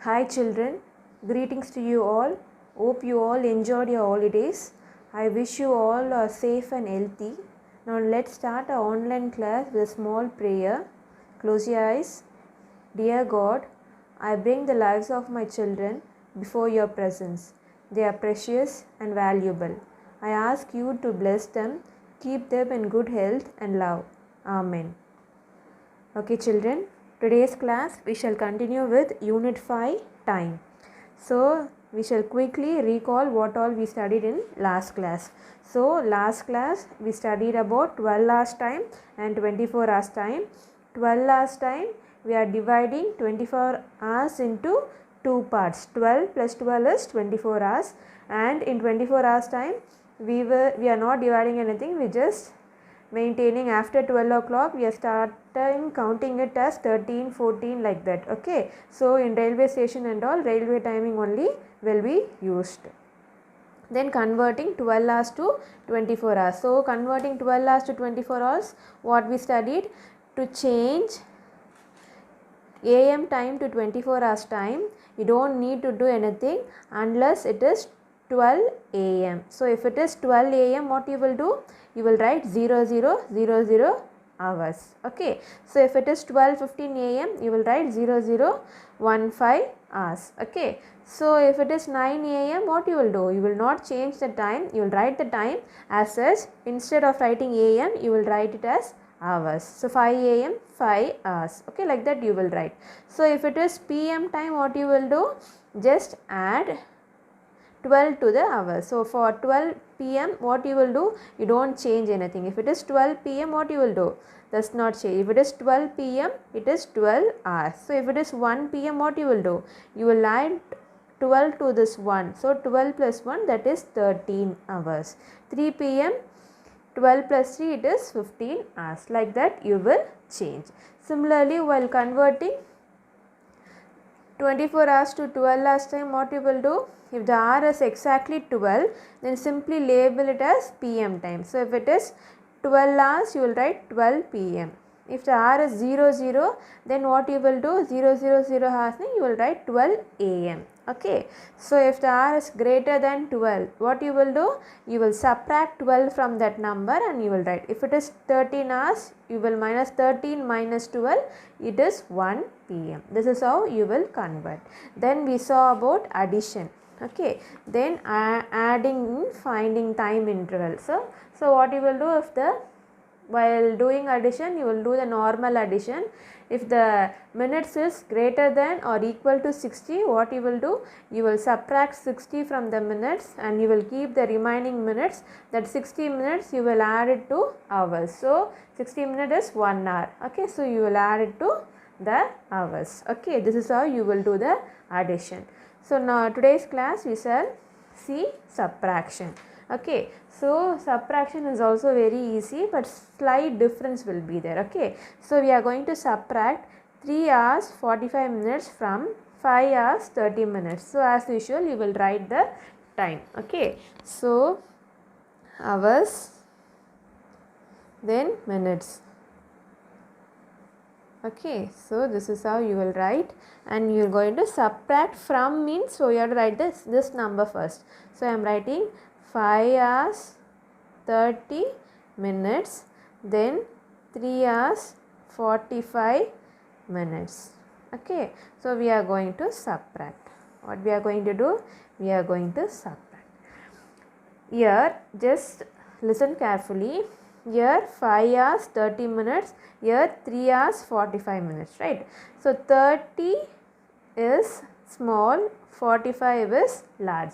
Hi children, greetings to you all. Hope you all enjoyed your holidays. I wish you all are safe and healthy. Now let's start our online class with a small prayer. Close your eyes. Dear God, I bring the lives of my children before your presence. They are precious and valuable. I ask you to bless them, keep them in good health and love. Amen. Okay children, today's class we shall continue with Unit 5 Time. So we shall quickly recall what all we studied in last class. So last class we studied about 12 hours time and 24 hours time. 12 hours time we are dividing 24 hours into two parts. 12 plus 12 is 24 hours, and in 24 hours time we are not dividing anything, we just maintaining. After 12 o'clock we are starting counting it as 13, 14 like that. Okay, so in railway station and all, railway timing only will be used. Then converting 12 hours to 24 hours. So converting 12 hours to 24 hours, what we studied, to change AM time to 24 hours time, you don't need to do anything unless it is 12 AM. So if it is 12 AM, what you will do? You will write 0000 hours. Okay. So if it is 12:15 AM, you will write 0015 hours. Okay. So if it is 9 AM, what you will do? You will not change the time. You will write the time as such. Instead of writing AM, you will write it as hours. So 5 AM, 5 hours. Okay, like that you will write. So if it is PM time, what you will do? Just add 12 to the hours. So for 12 PM, what you will do? You don't change anything. If it is 12 PM, what you will do? Does not change. If it is 12 PM, it is 12 hours. So if it is 1 PM, what you will do? You will add 12 to this 1. So 12 plus 1, that is 13 hours. 3 PM, 12 plus 3, it is 15 hours. Like that you will change. Similarly, while converting 24 hours to 12 hours time, what you will do? If the hour is exactly 12, then simply label it as PM time. So if it is 12 hours, you will write 12 PM. If the hour is 00, then what you will do? 000 hours, then you will write 12 AM. Okay. So if the hour is greater than 12, what you will do? You will subtract 12 from that number and you will write. If it is 13 hours, you will minus 13 minus 12, it is 1 PM. This is how you will convert. Then we saw about addition. Okay, then adding, finding time interval. So what you will do, if while doing addition, you will do the normal addition. If the minutes is greater than or equal to 60, what you will do? You will subtract 60 from the minutes and you will keep the remaining minutes. That 60 minutes you will add it to hours. So 60 minutes is 1 hour. Okay, so you will add it to the hours. Okay, this is how you will do the addition. So now today's class we shall see subtraction. Okay, so subtraction is also very easy, but slight difference will be there. Okay, so we are going to subtract 3 hours 45 minutes from 5 hours 30 minutes. So as usual you will write the time. Okay, so hours, then minutes. Okay, so this is how you will write, and you are going to subtract from means, so you have to write this number first. So I am writing 5 hours 30 minutes, then 3 hours 45 minutes. Okay, so we are going to subtract. What we are going to do? We are going to subtract. Here just listen carefully. Here 5 hours 30 minutes, here 3 hours 45 minutes, right? So 30 is small, 45 is large.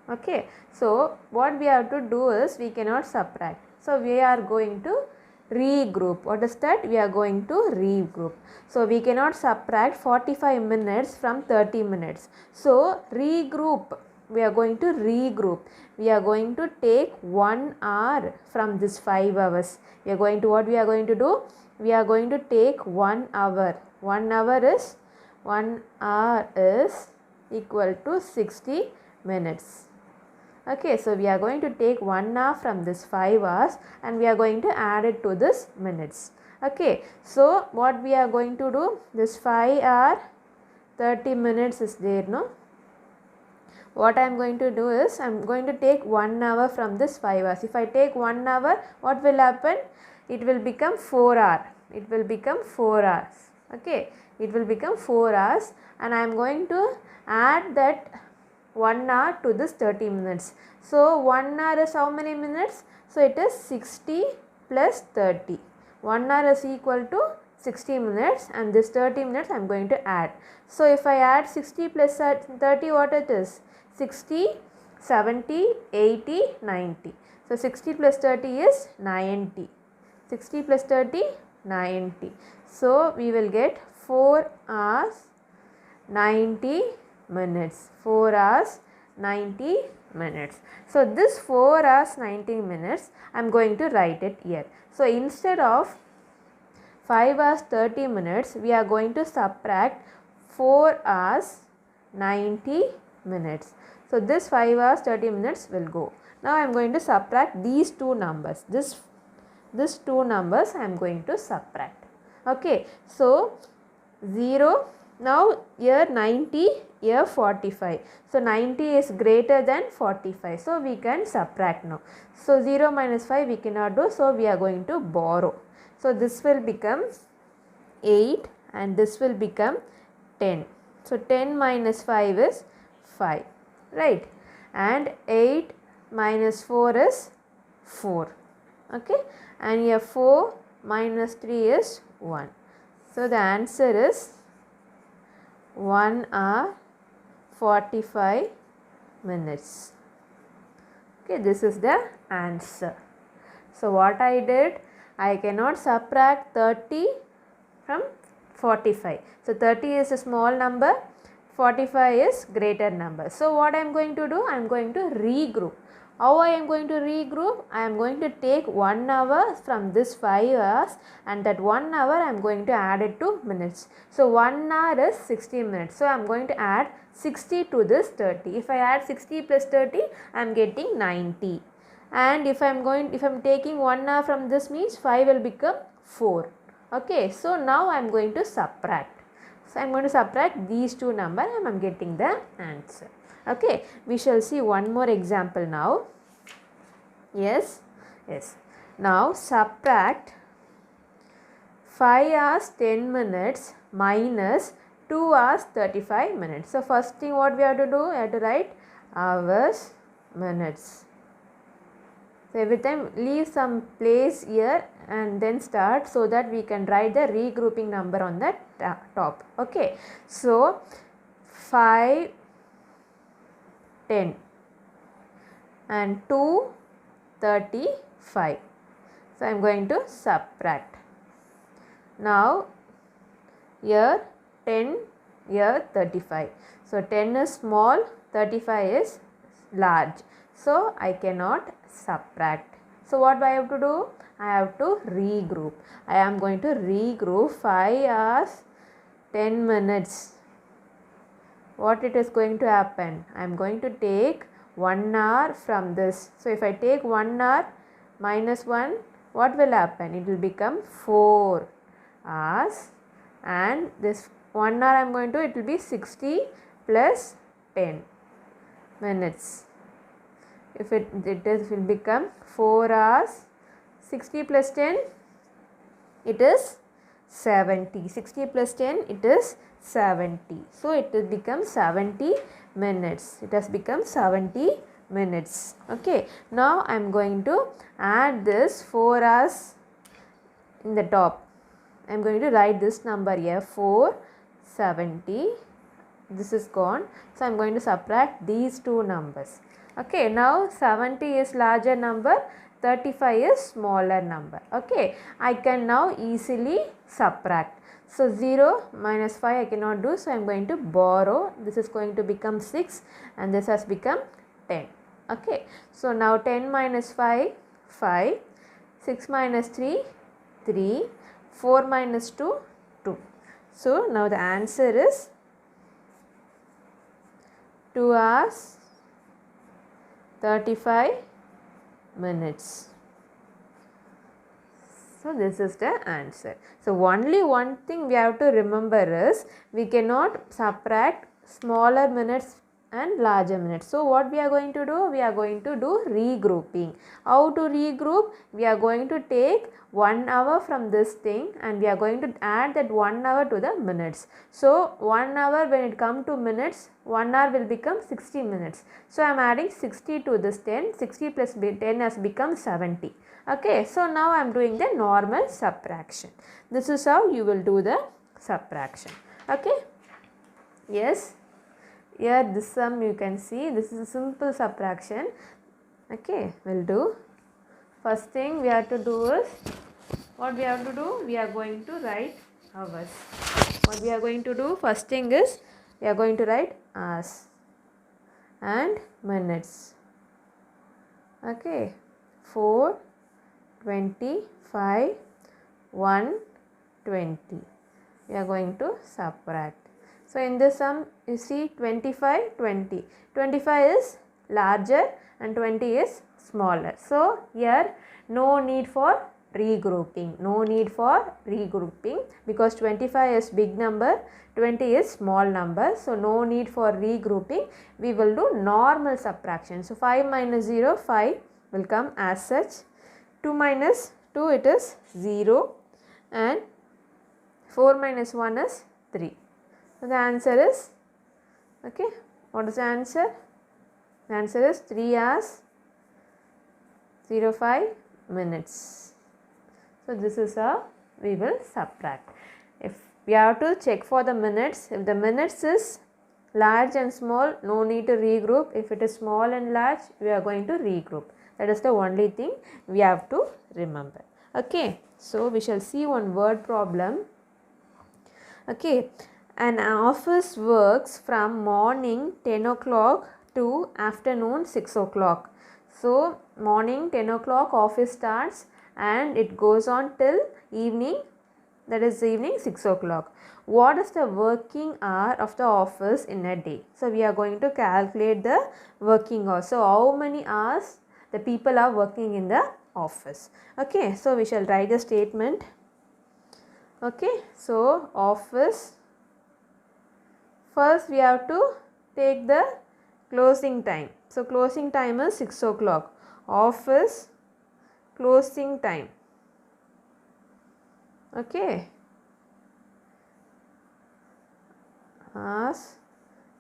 Okay, so what we have to do is, we cannot subtract. So we are going to regroup. What is that? We are going to regroup. So we cannot subtract 45 minutes from 30 minutes. So regroup. We are going to regroup. We are going to take 1 hour from this 5 hours. We are going to, what we are going to do? We are going to take 1 hour. 1 hour is equal to 60 minutes. Okay, so we are going to take 1 hour from this 5 hours and we are going to add it to this minutes. Okay, so what we are going to do? This 5 hour 30 minutes is there, no? What I am going to do is, I am going to take 1 hour from this 5 hours. If I take 1 hour, what will happen? It will become 4 hours. It will become 4 hours. Okay, it will become 4 hours, and I am going to add that 1 hour to this 30 minutes. So 1 hour is how many minutes? So it is 60 plus 30. 1 hour is equal to 60 minutes, and this 30 minutes I am going to add. So if I add 60 plus 30, what it is? 60, 70, 80, 90. So 60 plus 30 is 90. 60 plus 30, 90. So we will get 4 hours 90 minutes. 4 hours 90 minutes. So this 4 hours 90 minutes I am going to write it here. So instead of 5 hours 30 minutes, we are going to subtract 4 hours 90 minutes. So this 5 hours 30 minutes will go. Now I am going to subtract these two numbers. This two numbers I am going to subtract. Okay, so 0, now here 90, here 45. So 90 is greater than 45. So we can subtract now. So 0 minus 5 we cannot do. So we are going to borrow. So this will become 8 and this will become 10. So 10 minus 5 is 5. Right, and 8 minus 4 is 4. Okay, and here 4 minus 3 is 1. So the answer is 1 hour 45 minutes. Okay, this is the answer. So what I did, I cannot subtract 30 from 45. So 30 is a small number, 45 is greater number. So what I am going to do, I am going to regroup. How I am going to regroup? I am going to take 1 hour from this 5 hours, and that 1 hour I am going to add it to minutes. So 1 hour is 60 minutes. So I am going to add 60 to this 30. If I add 60 plus 30, I am getting 90. And if I am taking 1 hour from this, means 5 will become 4. Okay, so now I am going to subtract. So I am going to subtract these two numbers and I am getting the answer. Okay, we shall see one more example now. Yes. Now subtract 5 hours 10 minutes minus 2 hours 35 minutes. So first thing what we have to do, we have to write hours, minutes. So every time leave some place here and then start, so that we can write the regrouping number on the top. Okay, so 5, 10 and 2, 35. So I am going to subtract. Now here 10, here 35. So 10 is small, 35 is large. So I cannot subtract. So what do I have to do? I have to regroup. I am going to regroup 5 hours 10 minutes. What it is going to happen? I am going to take 1 hour from this. So if I take 1 hour minus 1, what will happen? It will become 4 hours, and this 1 hour I am going to, it will be 60 plus 10 minutes. If it will become 4 hours, 60 plus 10, it is 70. 60 plus 10, it is 70. So it will become 70 minutes. It has become 70 minutes. Okay. Now I am going to add this 4 hours in the top. I am going to write this number here, 470. This is gone. So I am going to subtract these two numbers. Okay, now 70 is larger number, 35 is smaller number. Okay, I can now easily subtract. So 0 minus 5 I cannot do, so I am going to borrow. This is going to become 6 and this has become 10. Okay, so now 10 minus 5, 5, 6 minus 3, 3, 4 minus 2, 2. So now the answer is 2 hours 35 minutes. So this is the answer. So only one thing we have to remember is we cannot subtract smaller minutes and larger minutes. So what we are going to do? We are going to do regrouping. How to regroup? We are going to take 1 hour from this thing and we are going to add that 1 hour to the minutes. So 1 hour, when it comes to minutes, 1 hour will become 60 minutes. So I am adding 60 to this 10. 60 plus 10 has become 70. Okay, so now I am doing the normal subtraction. This is how you will do the subtraction. Okay, yes, here this sum you can see, this is a simple subtraction. Okay, we'll do. First thing we have to do is, what we have to do? We are going to write hours. What we are going to do? First thing is, we are going to write hours and minutes. Okay, 4, 25, 120. We are going to subtract. So in this sum you see 25, 20. 25 is larger and 20 is smaller. So here no need for regrouping. No need for regrouping because 25 is big number, 20 is small number. So no need for regrouping. We will do normal subtraction. So 5 minus 0, 5 will come as such. 2 minus 2, it is 0, and 4 minus 1 is 3. So the answer is, okay, what is the answer? The answer is 3 hours 05 minutes. So this is how we will subtract. If we have to check for the minutes, if the minutes is large and small, no need to regroup. If it is small and large, we are going to regroup. That is the only thing we have to remember. Okay, so we shall see one word problem. Okay, an office works from morning 10 o'clock to afternoon 6 o'clock. So morning 10 o'clock office starts and it goes on till evening, that is evening 6 o'clock. What is the working hour of the office in a day? So we are going to calculate the working hours. So how many hours the people are working in the office. Okay, so we shall write the statement. Okay, so office, first we have to take the closing time. So closing time is 6 o'clock. Office closing time. Okay, hours,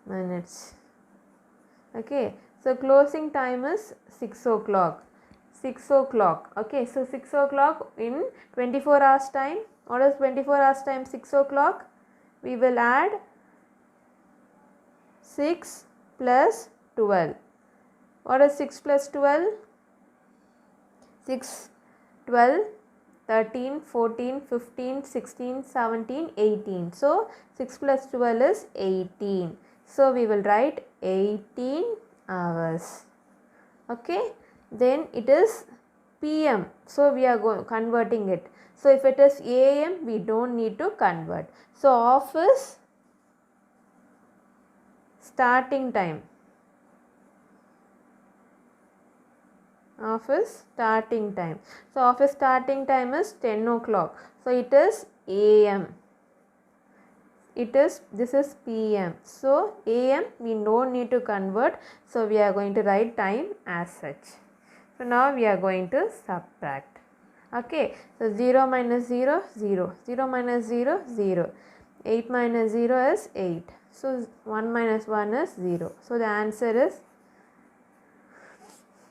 minutes. Okay, so closing time is 6 o'clock. 6 o'clock. Okay, so 6 o'clock in 24 hours time. What is 24 hours time? 6 o'clock. We will add 6 plus 12. What is 6 plus 12? 6, 12, 13, 14, 15, 16, 17, 18. So 6 plus 12 is 18. So we will write 18 hours. Okay, then it is PM. So we are converting it. So if it is AM, we don't need to convert. So office starting time. Office starting time. So office starting time is 10 o'clock. So it is AM. This is PM. So AM we don't need to convert. So we are going to write time as such. So now we are going to subtract. Okay. So 0 minus 0, 0. 0 minus 0, 0. 8 minus 0 is 8. So 1 minus 1 is 0. So the answer is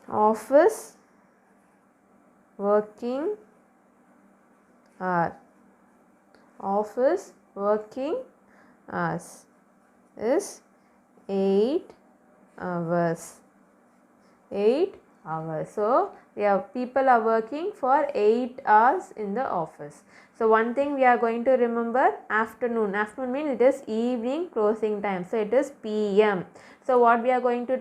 office working hour. Office working hours is 8 hours. 8 hours. So people are working for 8 hours in the office. So one thing we are going to remember, afternoon. Afternoon means it is evening closing time. So it is PM. So what we are going to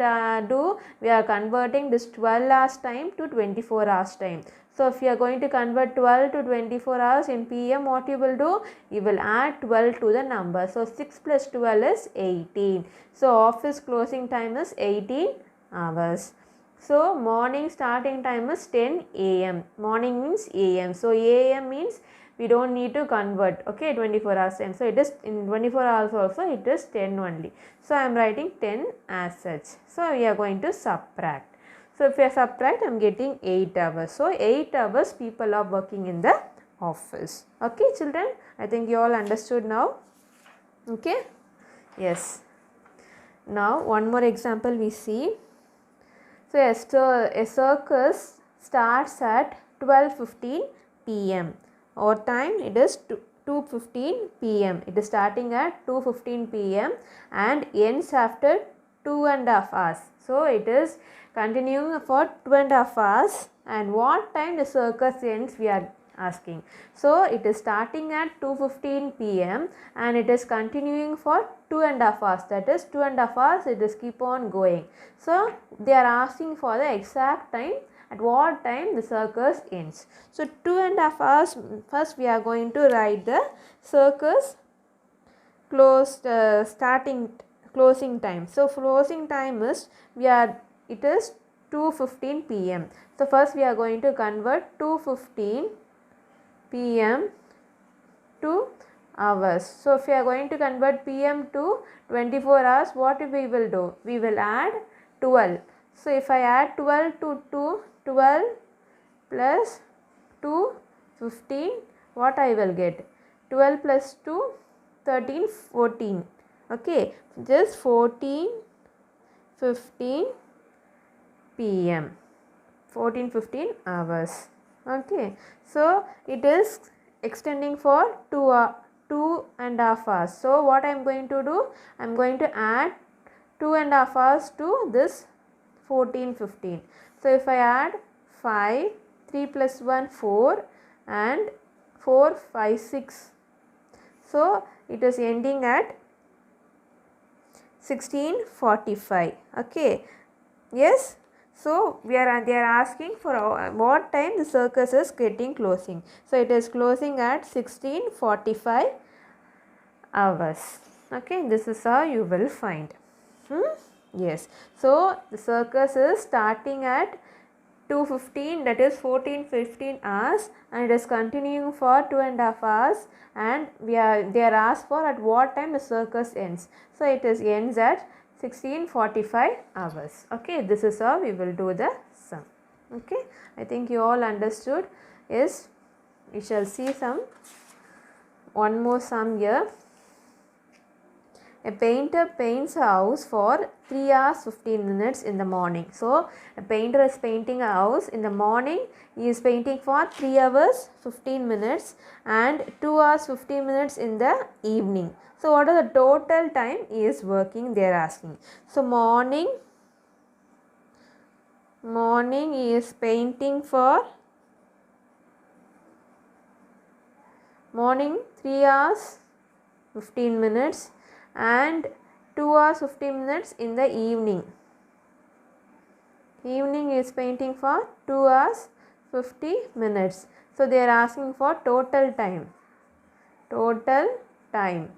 do, we are converting this 12 hours time to 24 hours time. So if you are going to convert 12 to 24 hours in PM, what you will do? You will add 12 to the number. So 6 plus 12 is 18. So office closing time is 18 hours. So morning starting time is 10 a.m. Morning means a.m. So a.m. means we don't need to convert, okay, 24 hours time. So it is in 24 hours also it is 10 only. So I am writing 10 as such. So we are going to subtract. So if I subtract, I am getting 8 hours. So 8 hours people are working in the office. Okay children, I think you all understood now. Okay, yes. Now one more example we see. So a circus starts at 12:15 p.m. Our time it is 2:15 p.m. It is starting at 2:15 p.m. and ends after 2.5 hours. So it is continuing for 2.5 hours. And what time the circus ends we are asking. So it is starting at 2:15 p.m. and it is continuing for 2.5 hours. That is 2.5 hours it is keep on going. So they are asking for the exact time at what time the circus ends. So 2.5 hours, first we are going to write the circus closing time. So closing time is it is 2:15 p.m. So first we are going to convert 2:15 p.m. to hours. So if we are going to convert p.m. to 24 hours, what we will do? We will add 12. So if I add 12 to 2, 12 plus 2, 15, what I will get? 12 plus 2, 13, 14. Okay, just 14, 15 p.m. 14, 15 hours. Okay, so it is extending for 2.5 hours. So what I am going to do? I am going to add 2.5 hours to this 14, 15. So if I add 5, 3 plus 1, 4 and 4, 5, 6. So it is ending at 16:45. Okay, yes. So they are asking for what time the circus is getting closing. So it is closing at 16:45 hours. Okay, this is how you will find. Yes. So the circus is starting at 2:15, that is 14-15 hours, and it is continuing for 2.5 hours, and they are asked for at what time the circus ends. So it is ends at 16:45 hours. Okay, this is how we will do the sum. Okay, I think you all understood. Yes, we shall see one more sum here. A painter paints a house for 3 hours 15 minutes in the morning. So a painter is painting a house in the morning. He is painting for 3 hours 15 minutes and 2 hours 15 minutes in the evening. So what is the total time he is working, they are asking. So morning he is painting for morning 3 hours 15 minutes and 2 hours 15 minutes in the evening. Evening is painting for 2 hours 50 minutes. So they are asking for total time. Total time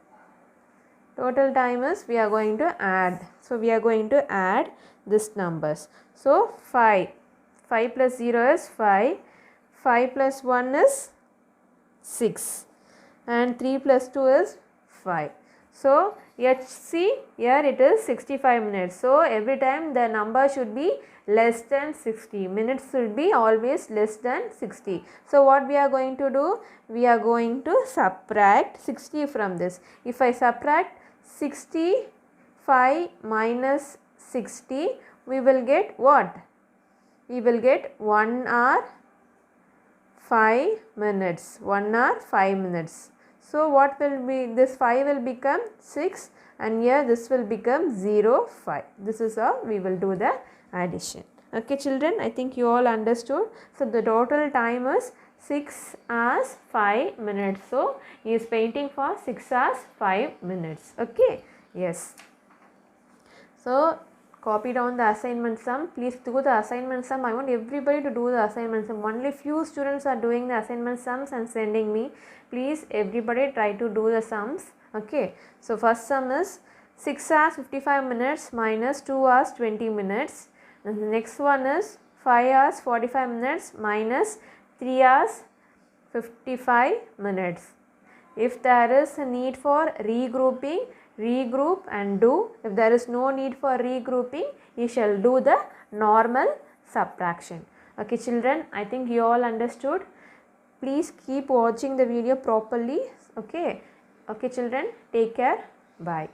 is we are going to add. So we are going to add these numbers. So 5 plus 0 is 5. 5 plus 1 is 6 and 3 plus 2 is 5. So see here it is 65 minutes. So every time the number should be less than 60. Minutes should be always less than 60. So what we are going to do? We are going to subtract 60 from this. If I subtract 65 minus 60, we will get what? We will get 1 hour 5 minutes. 1 hour 5 minutes. So what will be, this 5 will become 6 and here this will become 0, 5. This is how we will do the addition. Okay children, I think you all understood. So the total time is 6 hours 5 minutes. So he is painting for 6 hours 5 minutes. Okay, yes. So copy down the assignment sum. Please do the assignment sum. I want everybody to do the assignment sum. Only few students are doing the assignment sums and sending me. Please everybody try to do the sums. Okay. So first sum is 6 hours 55 minutes minus 2 hours 20 minutes And the next one is 5 hours 45 minutes minus 3 hours 55 minutes. If there is a need for regrouping, regroup and do. If there is no need for regrouping, you shall do the normal subtraction. Okay children, I think you all understood. Please keep watching the video properly. Okay children, take care. Bye.